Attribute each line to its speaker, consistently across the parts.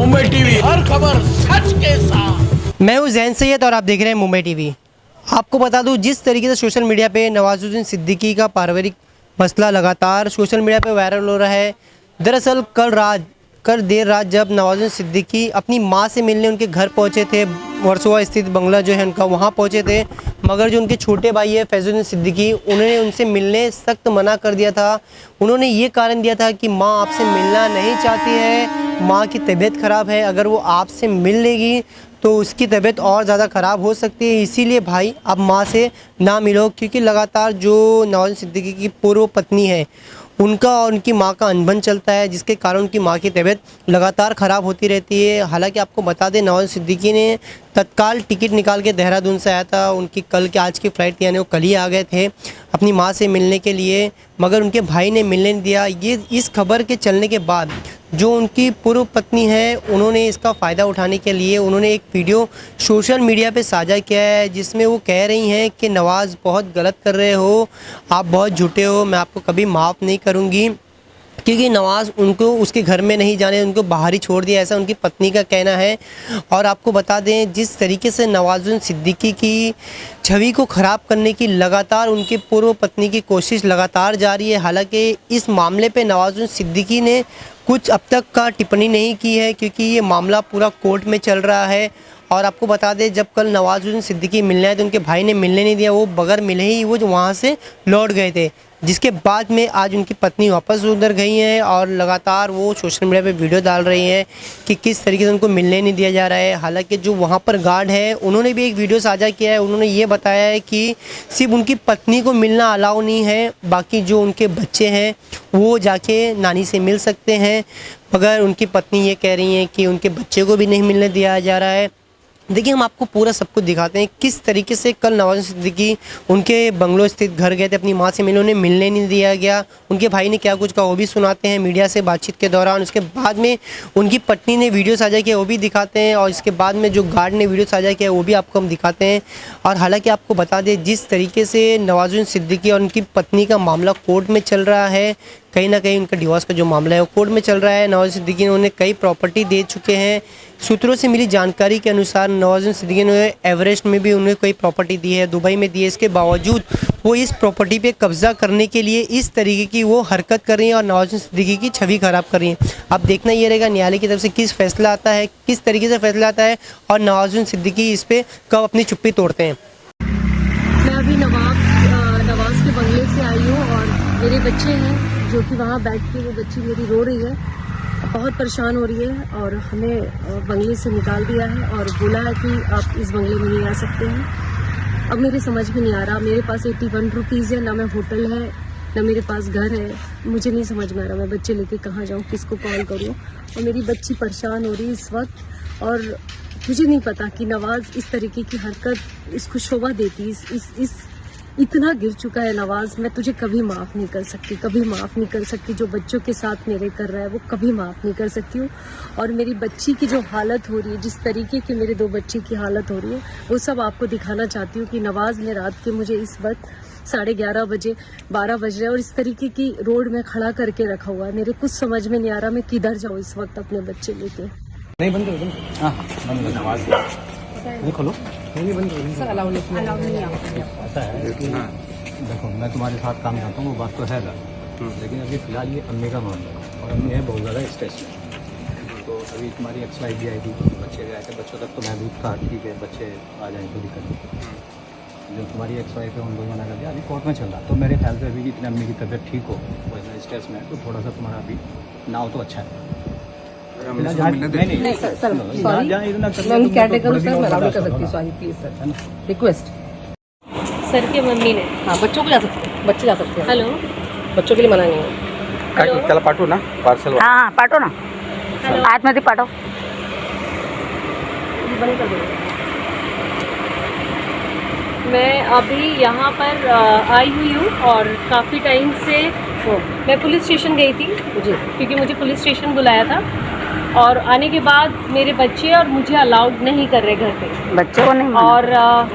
Speaker 1: Mumbai TV, हर खबर सच के साथ।
Speaker 2: मैं हूं ज़ैन सैयद और आप देख रहे हैं मुंबई टीवी। आपको बता दूं, जिस तरीके से सोशल मीडिया पे नवाजुद्दीन सिद्दीकी का पारिवारिक मसला लगातार सोशल मीडिया पे वायरल हो रहा है। दरअसल कल देर रात जब नवाजुद्दीन सिद्दीकी अपनी मां से मिलने उनके घर पहुंचे थे, वर्सोवा स्थित बंगला जो है उनका, वहां पहुंचे थे, मगर जो उनके छोटे भाई है फैजुद्दीन सिद्दीकी, उन्होंने उनसे मिलने सख्त मना कर दिया था। उन्होंने ये कारण दिया था कि मां आपसे मिलना नहीं चाहती है, मां की तबीयत ख़राब है, अगर वो आपसे मिल लेगी तो उसकी तबीयत और ज़्यादा ख़राब हो सकती है, इसीलिए भाई आप मां से ना मिलो। क्योंकि लगातार जो नवाजुद्दीन सिद्दीकी की पूर्व पत्नी है, उनका और उनकी मां का अनबन चलता है, जिसके कारण उनकी मां की तबीयत लगातार ख़राब होती रहती है। हालांकि आपको बता दें, नवाजुद्दीन सिद्दीकी ने तत्काल टिकट निकाल के देहरादून से आया था, उनकी आज की फ़्लाइट यानी वो कल ही आ गए थे अपनी मां से मिलने के लिए, मगर उनके भाई ने मिलने नहीं दिया। ये इस खबर के चलने के बाद जो उनकी पूर्व पत्नी है, उन्होंने इसका फ़ायदा उठाने के लिए उन्होंने एक वीडियो सोशल मीडिया पे साझा किया है, जिसमें वो कह रही हैं कि नवाज़ बहुत गलत कर रहे हो, आप बहुत झूठे हो, मैं आपको कभी माफ़ नहीं करूँगी। क्योंकि नवाज़ उनको उसके घर में नहीं जाने, उनको बाहर ही छोड़ दिया, ऐसा उनकी पत्नी का कहना है। और आपको बता दें, जिस तरीके से नवाजुद्दीन सिद्दीकी की छवि को ख़राब करने की लगातार उनकी पूर्व पत्नी की कोशिश लगातार जारी है। हालांकि इस मामले पे नवाजुद्दीन सिद्दीकी ने कुछ अब तक का टिप्पणी नहीं की है, क्योंकि ये मामला पूरा कोर्ट में चल रहा है। और आपको बता दें, जब कल नवाजुद्दीन सिद्दीकी मिलने आए तो उनके भाई ने मिलने नहीं दिया, वो बगैर मिले ही वो वहाँ से लौट गए थे, जिसके बाद में आज उनकी पत्नी वापस उधर गई हैं और लगातार वो सोशल मीडिया पे वीडियो डाल रही हैं कि किस तरीके से उनको मिलने नहीं दिया जा रहा है। हालांकि जो वहाँ पर गार्ड है, उन्होंने भी एक वीडियो साझा किया है, उन्होंने ये बताया है कि सिर्फ उनकी पत्नी को मिलना अलाउ नहीं है, बाकी जो उनके बच्चे हैं वो जाके नानी से मिल सकते हैं, मगर उनकी पत्नी ये कह रही हैं कि उनके बच्चे को भी नहीं मिलने दिया जा रहा है। देखिए, हम आपको पूरा सब कुछ दिखाते हैं किस तरीके से कल नवाजुद्दीन सिद्दीकी उनके बंगलो स्थित घर गए थे, अपनी मां से मिलने, उन्हें मिलने नहीं दिया गया। उनके भाई ने क्या कुछ कहा वो भी सुनाते हैं मीडिया से बातचीत के दौरान। उसके बाद में उनकी पत्नी ने वीडियो साझा किया, वो भी दिखाते हैं, और इसके बाद में जो गार्ड ने वीडियो साझा किया वो भी आपको हम दिखाते हैं। और हालाँकि आपको बता दें, जिस तरीके से नवाजुद्दीन सिद्दीकी और उनकी पत्नी का मामला कोर्ट में चल रहा है, कहीं ना कहीं उनका डिवोर्स का जो मामला है वो कोर्ट में चल रहा है। नवाजुद्दीन सिद्दीकी ने उन्हें कई प्रॉपर्टी दे चुके हैं। सूत्रों से मिली जानकारी के अनुसार नवाजुद्दीन सिद्दीकी ने एवरेस्ट में भी उन्हें कोई प्रॉपर्टी दी है, दुबई में दी है। इसके बावजूद वो इस प्रॉपर्टी पे कब्जा करने के लिए इस तरीके की वो हरकत कर रही हैं और नवाजुद्दीन सिद्दीकी की छवि खराब कर रही हैं। अब देखना ये रहेगा न्यायालय की तरफ से किस फैसला आता है, किस तरीके से फैसला आता है, और नवाजुद्दीन सिद्दीकी इस पर कब अपनी चुप्पी तोड़ते हैं।
Speaker 3: मैं अभी नवाज के बंगले से आई हूँ और मेरे बच्चे हैं जो कि वहाँ बैठ के, वो बच्ची मेरी रो रही है, बहुत परेशान हो रही है, और हमें बंगले से निकाल दिया है और बोला है कि आप इस बंगले में नहीं आ सकते हैं। अब मेरे समझ में नहीं आ रहा, मेरे पास 81 रुपीज़ है, ना मैं होटल है ना मेरे पास घर है, मुझे नहीं समझ में आ रहा मैं बच्चे लेके कहाँ जाऊँ, किसको कॉल करूँ। और मेरी बच्ची परेशान हो रही है इस वक्त, और मुझे नहीं पता कि नवाज इस तरीके की हरकत इसको शोभा देती। इस इतना गिर चुका है नवाज, मैं तुझे कभी माफ़ नहीं कर सकती, कभी माफ़ नहीं कर सकती। जो बच्चों के साथ मेरे कर रहा है वो कभी माफ़ नहीं कर सकती हूँ। और मेरी बच्ची की जो हालत हो रही है, जिस तरीके की मेरे 2 बच्चे की हालत हो रही है, वो सब आपको दिखाना चाहती हूँ कि नवाज ने रात के मुझे इस वक्त 11:30 बजे 12 बज रहे हैं और इस तरीके की रोड में खड़ा करके रखा हुआ है। मेरे कुछ समझ में नहीं आ रहा मैं किधर जाऊँ इस वक्त अपने बच्चे लेके।
Speaker 4: नहीं बंद करो, हाँ बंद करो, आवाज़ नहीं खोलो, नहीं बंद करो सर, अलाउ नहीं ऐसा है कि देखो, मैं तुम्हारे साथ काम करता हूँ, वो बात तो है ना, लेकिन अभी फिलहाल ये अम्मी का मामला है और अम्मी है बहुत ज़्यादा स्ट्रेस में। तो अभी तुम्हारी एक्सरसाइज भी आएगी, बच्चे भी आए थे, बच्चों तक तो मैं भी था, ठीक है बच्चे आ जाए तो दिक्कत नहीं। जो तुम्हारी एक्सरसाइज है उन लोगों ने कर दिया, अभी कोर्ट में चल रहा, तो मेरे ख्याल से अभी इतनी अम्मी की तबीयत ठीक हो, वैसा स्ट्रेस में तो थोड़ा सा तुम्हारा अभी ना हो तो अच्छा है।
Speaker 3: रिक्वेस्ट सर के मम्मी ने,
Speaker 5: हाँ बच्चों को जा सकते हैं, बच्चे जा सकते हैं।
Speaker 3: हेलो,
Speaker 5: बच्चों के लिए मना नहीं है।
Speaker 4: त्याला पाठवू ना पार्सल?
Speaker 6: हाँ पाठव ना, आतमध्ये पाठव।
Speaker 3: बंद कर दो। मैं अभी यहाँ पर आई हुई हूँ और काफ़ी टाइम से मैं पुलिस स्टेशन गई थी
Speaker 5: जी,
Speaker 3: क्योंकि मुझे पुलिस स्टेशन बुलाया था, और आने के बाद मेरे बच्चे और मुझे अलाउड नहीं कर रहे घर पे,
Speaker 6: बच्चों को नहीं।
Speaker 3: और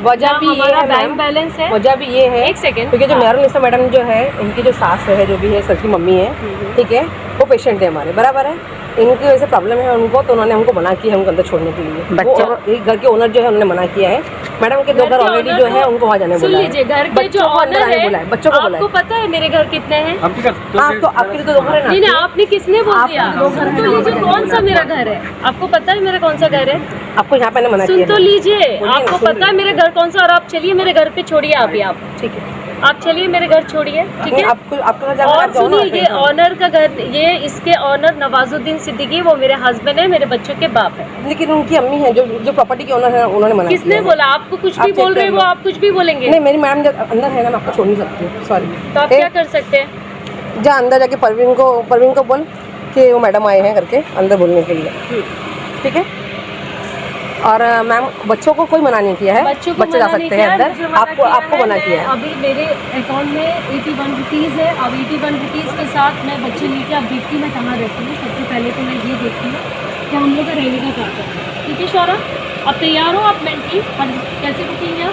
Speaker 5: वजह भी ये है,
Speaker 3: बैंक बैलेंस है,
Speaker 5: वजह भी ये है,
Speaker 3: एक सेकेंड,
Speaker 5: क्योंकि जो मेहरुनिसा मैडम जो है, इनकी जो सास है, जो भी है, सर की मम्मी है, ठीक है, वो पेशेंट है हमारे, बराबर है। इनकी वजह से प्रॉब्लम है उनको, तो उन्होंने हमको मना किया है उनको अंदर छोड़ने के लिए।
Speaker 6: बच्चों
Speaker 5: वो एक घर के ओनर जो है उन्होंने मना किया है। मैडम के दो घर ऑलरेडी जो है उनको वहाँ जाने
Speaker 7: सुन
Speaker 5: बोला
Speaker 7: लीजिए,
Speaker 5: है।
Speaker 7: घर के
Speaker 5: बच्चों
Speaker 7: जो
Speaker 5: को अंदर
Speaker 7: ऑनर
Speaker 5: आने
Speaker 7: है,
Speaker 5: बोला है, बच्चों को बोला
Speaker 7: आपको
Speaker 5: है।
Speaker 7: पता है मेरे घर कितने हैं?
Speaker 5: आपको आपके तो दो घर है ना।
Speaker 7: नहीं नहीं, आपने किसने बोल
Speaker 5: आप
Speaker 7: दिया?
Speaker 5: दो घर
Speaker 7: सुन तो लीजिए कौन सा मेरा घर है, आपको पता है मेरा कौन सा घर है?
Speaker 5: आपको यहाँ पे मैंने मना
Speaker 7: सुन
Speaker 5: किया
Speaker 7: तो
Speaker 5: है।
Speaker 7: लीजिए,
Speaker 5: बोलिए ना,
Speaker 7: आपको
Speaker 5: सुन
Speaker 7: पता है
Speaker 5: रही
Speaker 7: मेरे घर कौन सा, और आप चलिए मेरे घर पे छोड़िए अभी आप,
Speaker 5: ठीक है।
Speaker 7: आप चलिए मेरे घर छोड़िए, ठीक
Speaker 5: नहीं,
Speaker 7: है?
Speaker 5: आपको ना जाना,
Speaker 7: और
Speaker 5: आप जाओ ना,
Speaker 7: सुनिए, ये ऑनर का घर, ये इसके ऑनर नवाजुद्दीन सिद्दीकी, वो मेरे हस्बैंड है, मेरे बच्चों के बाप है।
Speaker 5: लेकिन उनकी अम्मी है जो प्रॉपर्टी के ओनर है, उन्होंने मना
Speaker 7: किसने
Speaker 5: किया है।
Speaker 7: बोला? आपको कुछ
Speaker 5: आप
Speaker 7: भी
Speaker 5: check
Speaker 7: बोल रहे
Speaker 5: कर
Speaker 7: हो,
Speaker 5: लो।
Speaker 7: आप कुछ भी बोलेंगे?
Speaker 5: नहीं, मेरी मैडम जब अंदर है ना, मैं आपको छोड़ नहीं सकती हूँ, सॉरी।
Speaker 7: तो आप क्या कर सकते हैं?
Speaker 5: जा अंदर जाके परवीन को बोल कि वो मैडम आए हैं करके अंदर बोलने के लिए, ठीक है? और मैम बच्चों को कोई मना नहीं किया है,
Speaker 7: बच्चों को
Speaker 5: बच्चे जा
Speaker 7: मना नहीं
Speaker 5: सकते हैं
Speaker 7: किया,
Speaker 5: अंदर।
Speaker 7: मुझे मना
Speaker 5: आपको
Speaker 7: किया
Speaker 5: आपको मना
Speaker 7: मैं
Speaker 5: किया है।
Speaker 7: अभी मेरे अकाउंट में 81 रुपीज़ है। अब 81 रुपीज़ के साथ मैं बच्चे लेके अब देखती हूँ मैं कहाँ रहती हूँ। सबसे पहले तो मैं ये देखती हूँ कि हम लोग का रहने का क्या करना है। ठीक है शौरा, आप तैयार हो? आप मेंटली कैसे रुकेंगे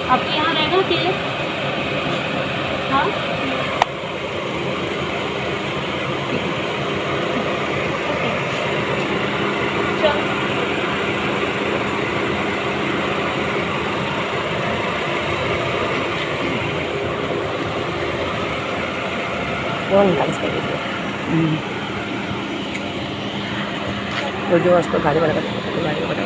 Speaker 7: आपके यहाँ रहना अकेले? हाँ चलो
Speaker 5: वो निकाल इसका वीडियो। वो जो उसको गाड़ी वाला गाड़ी वाला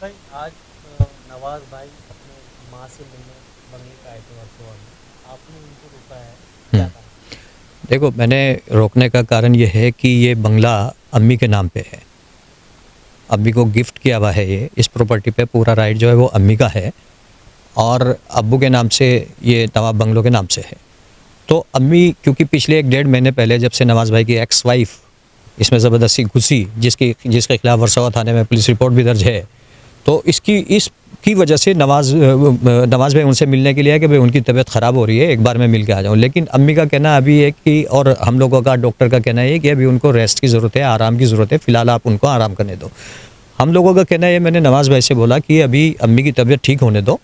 Speaker 4: भाई आज नवाज भाई अपने माँ से मिलने बंगले का आए थे वर्सोवा में, आपने उनको रोका है, क्या कहा?
Speaker 8: देखो, मैंने रोकने का कारण ये है कि ये बंगला अम्मी के नाम पे है। अम्मी को गिफ्ट किया हुआ है ये, इस प्रॉपर्टी पे पूरा राइट जो है वो अम्मी का है और अब्बू के नाम से ये नवाब बंगलों के नाम से है। तो अम्मी क्योंकि पिछले 1-1.5 महीने पहले जब से नवाज भाई की एक्स वाइफ इसमें ज़बरदस्ती घुसी, जिसके खिलाफ वर्सोवा थाने में पुलिस रिपोर्ट भी दर्ज है, तो इसकी वजह से नवाज भाई उनसे मिलने के लिए है कि भाई उनकी तबीयत ख़राब हो रही है, एक बार मैं मिल के आ जाऊँ। लेकिन अम्मी का कहना अभी है कि, और हम लोगों का डॉक्टर का कहना है कि अभी उनको रेस्ट की ज़रूरत है, आराम की ज़रूरत है, फ़िलहाल आप उनको आराम करने दो। हम लोगों का कहना है, मैंने नवाज भाई से बोला कि अभी अम्मी की तबीयत ठीक होने दो,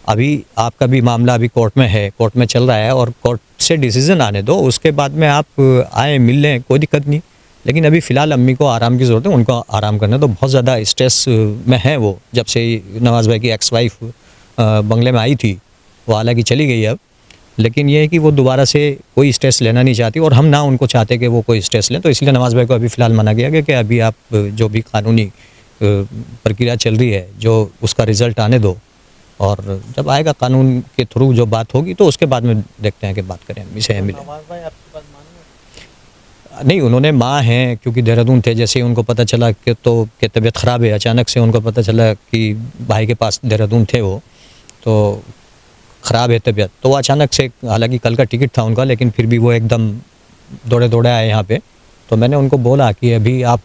Speaker 8: अभी आपका भी मामला अभी कोर्ट में है, कोर्ट में चल रहा है और कोर्ट से डिसीज़न आने दो, उसके बाद में आप आए मिल लें, कोई दिक्कत नहीं। लेकिन अभी फ़िलहाल अम्मी को आराम की ज़रूरत है, उनको आराम करना। तो बहुत ज़्यादा स्ट्रेस में है वो, जब से नवाज भाई की एक्स वाइफ बंगले में आई थी, वो हालांकि चली गई अब, लेकिन ये है कि वो दोबारा से कोई स्ट्रेस लेना नहीं चाहती और हम ना उनको चाहते कि वो कोई स्ट्रेस लें। तो इसलिए नवाज भाई को अभी फ़िलहाल मना किया गया कि अभी आप जो भी कानूनी प्रक्रिया चल रही है, जो उसका रिज़ल्ट आने दो, और जब आएगा कानून के थ्रू जो बात होगी तो उसके बाद में देखते हैं कि बात करें अम्मी से मिलें।
Speaker 4: नवाज भाई आपकी बात मानेंगे?
Speaker 8: नहीं, उन्होंने माँ हैं, क्योंकि देहरादून थे, जैसे ही उनको पता चला कि तबीयत ख़राब है, अचानक से उनको पता चला कि भाई के पास देहरादून थे वो, तो ख़राब है तबीयत, तो वो अचानक से, हालांकि कल का टिकट था उनका, लेकिन फिर भी वो एकदम दौड़े दौड़े आए यहाँ पे। तो मैंने उनको बोला कि अभी आप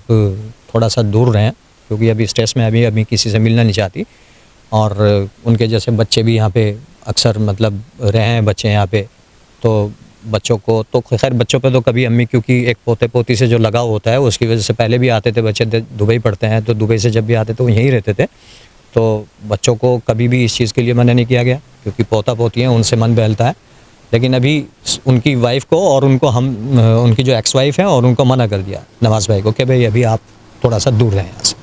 Speaker 8: थोड़ा सा दूर रहें, क्योंकि अभी स्ट्रेस में अभी किसी से मिलना नहीं चाहती, और उनके जैसे बच्चे भी यहाँ पे अक्सर मतलब रहे हैं बच्चे यहाँ पे, तो बच्चों को तो खैर बच्चों पे तो कभी अम्मी, क्योंकि एक पोते पोती से जो लगाव होता है उसकी वजह से पहले भी आते थे बच्चे, दुबई पढ़ते हैं, तो दुबई से जब भी आते तो यहीं रहते थे, तो बच्चों को कभी भी इस चीज़ के लिए मना नहीं किया गया, क्योंकि पोता पोती हैं उनसे मन बहलता है। लेकिन अभी उनकी वाइफ को और उनको उनकी जो एक्स वाइफ है और उनको मना कर दिया नवाज भाई को कि भाई अभी आप थोड़ा सा दूर रहें यहाँ से।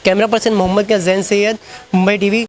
Speaker 2: कैमरा पर्सन मोहम्मद का जैन सैयद, मुंबई टीवी।